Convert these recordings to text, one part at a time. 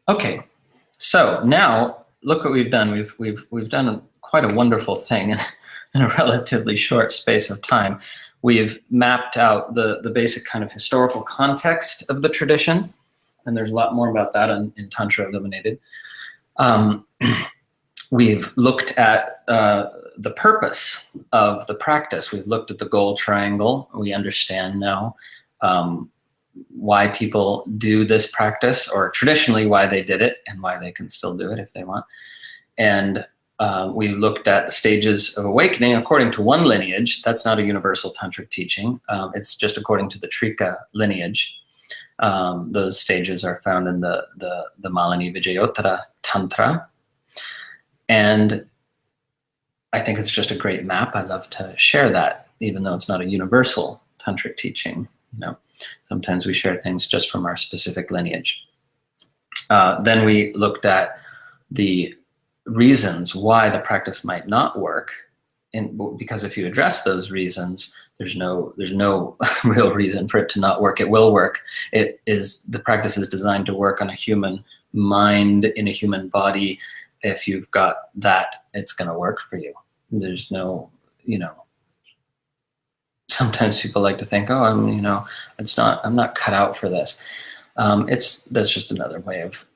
Okay, so now look what we've done. We've done quite a wonderful thing in a relatively short space of time. We've mapped out the basic kind of historical context of the tradition, and there's a lot more about that in Tantra Illuminated. We've looked at the purpose of the practice. We've looked at the goal triangle. We understand now why people do this practice, or traditionally why they did it and why they can still do it if they want. And we looked at the stages of awakening according to one lineage. That's not a universal tantric teaching. It's just according to the Trika lineage. Those stages are found in the Malini Vijayottara Tantra. And I think it's just a great map. I love to share that, even though it's not a universal tantric teaching. You know, sometimes we share things just from our specific lineage. Then we looked at the reasons why the practice might not work, because if you address those reasons, there's no real reason for it to not work. It will work. The practice is designed to work on a human mind in a human body. If you've got that, it's going to work for you. There's no, sometimes people like to think, oh, I'm not cut out for this. That's just another way of,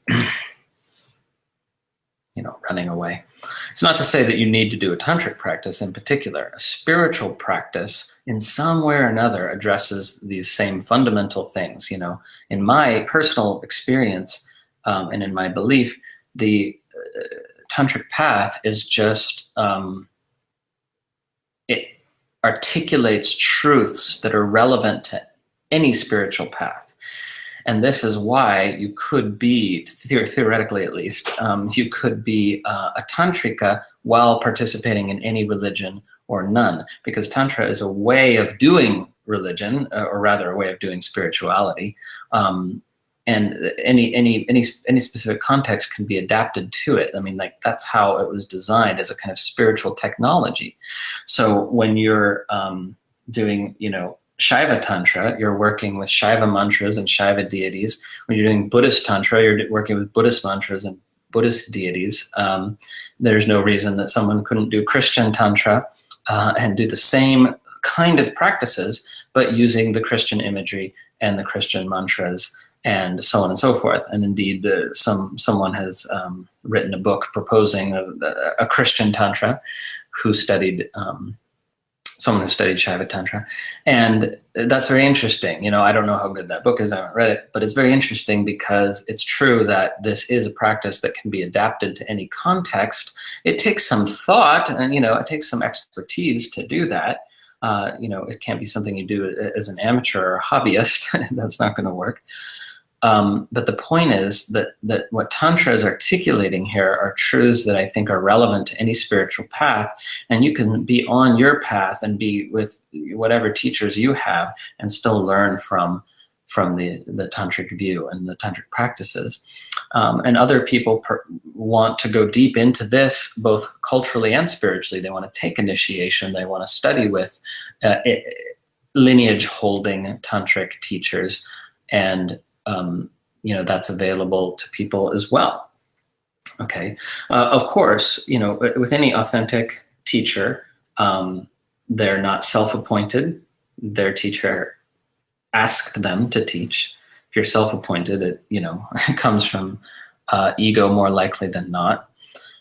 running away. It's not to say that you need to do a tantric practice in particular. A spiritual practice in some way or another addresses these same fundamental things. In my personal experience and in my belief, the tantric path is just, it articulates truths that are relevant to any spiritual path. And this is why you could be, theoretically at least, you could be a tantrika while participating in any religion or none, because tantra is a way of doing religion, or rather a way of doing spirituality. And any specific context can be adapted to it. I mean, that's how it was designed, as a kind of spiritual technology. So when you're doing, Shaiva Tantra, you're working with Shaiva mantras and Shaiva deities. When you're doing Buddhist Tantra, you're working with Buddhist mantras and Buddhist deities. There's no reason that someone couldn't do Christian Tantra and do the same kind of practices, but using the Christian imagery and the Christian mantras, and so on and so forth. And indeed, someone has written a book proposing a Christian Tantra someone who studied Shaiva Tantra. And that's very interesting. I don't know how good that book is. I haven't read it, but it's very interesting because it's true that this is a practice that can be adapted to any context. It takes some thought and, it takes some expertise to do that. It can't be something you do as an amateur or a hobbyist. That's not going to work. But the point is that what Tantra is articulating here are truths that I think are relevant to any spiritual path, and you can be on your path and be with whatever teachers you have and still learn from the tantric view and the tantric practices. And other people want to go deep into this, both culturally and spiritually. They want to take initiation. They want to study with lineage-holding tantric teachers, and that's available to people as well. Okay. Of course, with any authentic teacher, they're not self-appointed. Their teacher asked them to teach. If you're self-appointed, it comes from ego more likely than not,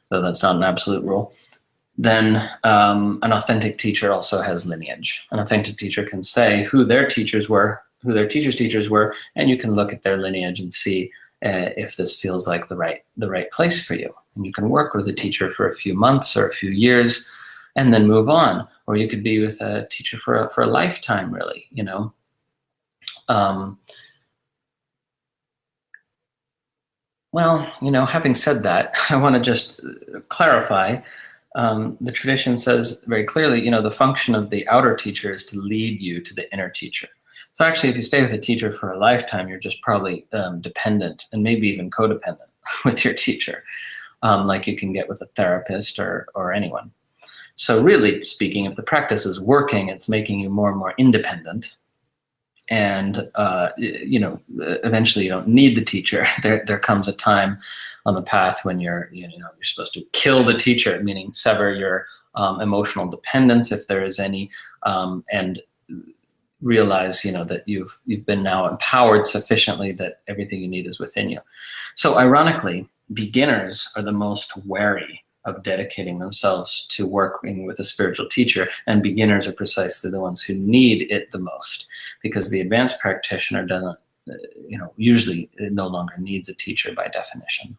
though that's not an absolute rule. Then an authentic teacher also has lineage. An authentic teacher can say who their teachers were, who their teachers were, and you can look at their lineage and see if this feels like the right place for you. And you can work with a teacher for a few months or a few years and then move on. Or you could be with a teacher for a lifetime, really, having said that, I want to just clarify. The tradition says very clearly, the function of the outer teacher is to lead you to the inner teacher. So actually, if you stay with a teacher for a lifetime, you're just probably dependent and maybe even codependent with your teacher, like you can get with a therapist or anyone. So really speaking, if the practice is working, it's making you more and more independent. and you know, eventually you don't need the teacher. There comes a time on the path when you're supposed to kill the teacher, meaning sever your emotional dependence if there is any, and realize, you know, that you've been now empowered sufficiently that everything you need is within you. So ironically, beginners are the most wary of dedicating themselves to working with a spiritual teacher, and beginners are precisely the ones who need it the most, because the advanced practitioner doesn't, you know, usually it no longer needs a teacher by definition.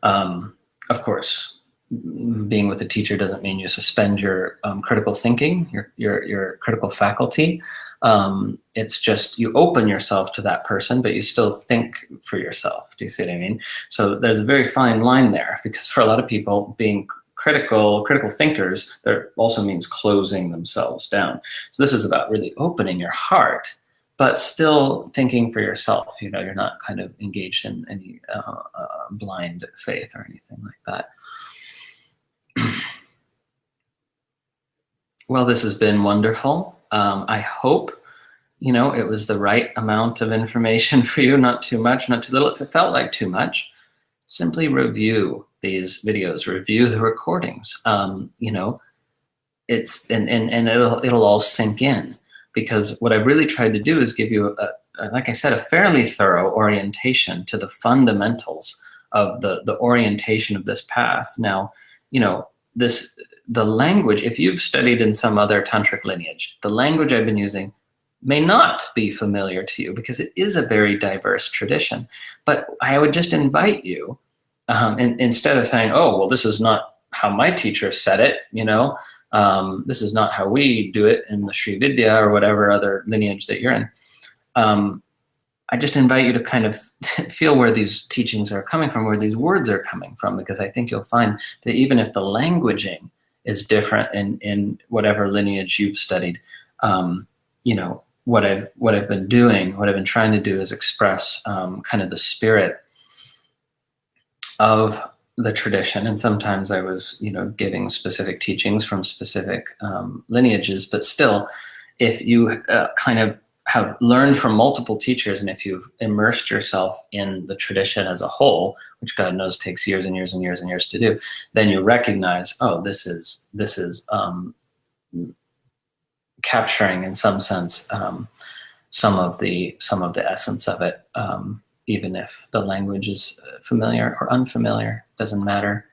Of course, being with a teacher doesn't mean you suspend your critical thinking, your critical faculty. It's just you open yourself to that person, but you still think for yourself. Do you see what I mean? So there's a very fine line there, because for a lot of people, being critical thinkers, that also means closing themselves down. So this is about really opening your heart, but still thinking for yourself. You know, you're not kind of engaged in any blind faith or anything like that. Well, this has been wonderful. I hope, you know, it was the right amount of information for you, not too much, not too little. If it felt like too much, simply review these videos, review the recordings. You know, it's, and it'll all sink in, because what I've really tried to do is give you, like I said, a fairly thorough orientation to the fundamentals of the orientation of this path. Now, you know, the language, if you've studied in some other tantric lineage, the language I've been using may not be familiar to you, because it is a very diverse tradition. But I would just invite you, instead of saying, oh, well, this is not how my teacher said it, you know, this is not how we do it in the Sri Vidya or whatever other lineage that you're in. I just invite you to kind of feel where these teachings are coming from, where these words are coming from, because I think you'll find that even if the languaging is different in whatever lineage you've studied, you know, what I've been doing, what I've been trying to do is express kind of the spirit of the tradition. And sometimes I was, you know, giving specific teachings from specific lineages, but still, if you kind of have learned from multiple teachers, and if you've immersed yourself in the tradition as a whole, which God knows takes years and years and years and years to do, then you recognize, oh, this is capturing in some sense some of the essence of it, even if the language is familiar or unfamiliar, doesn't matter.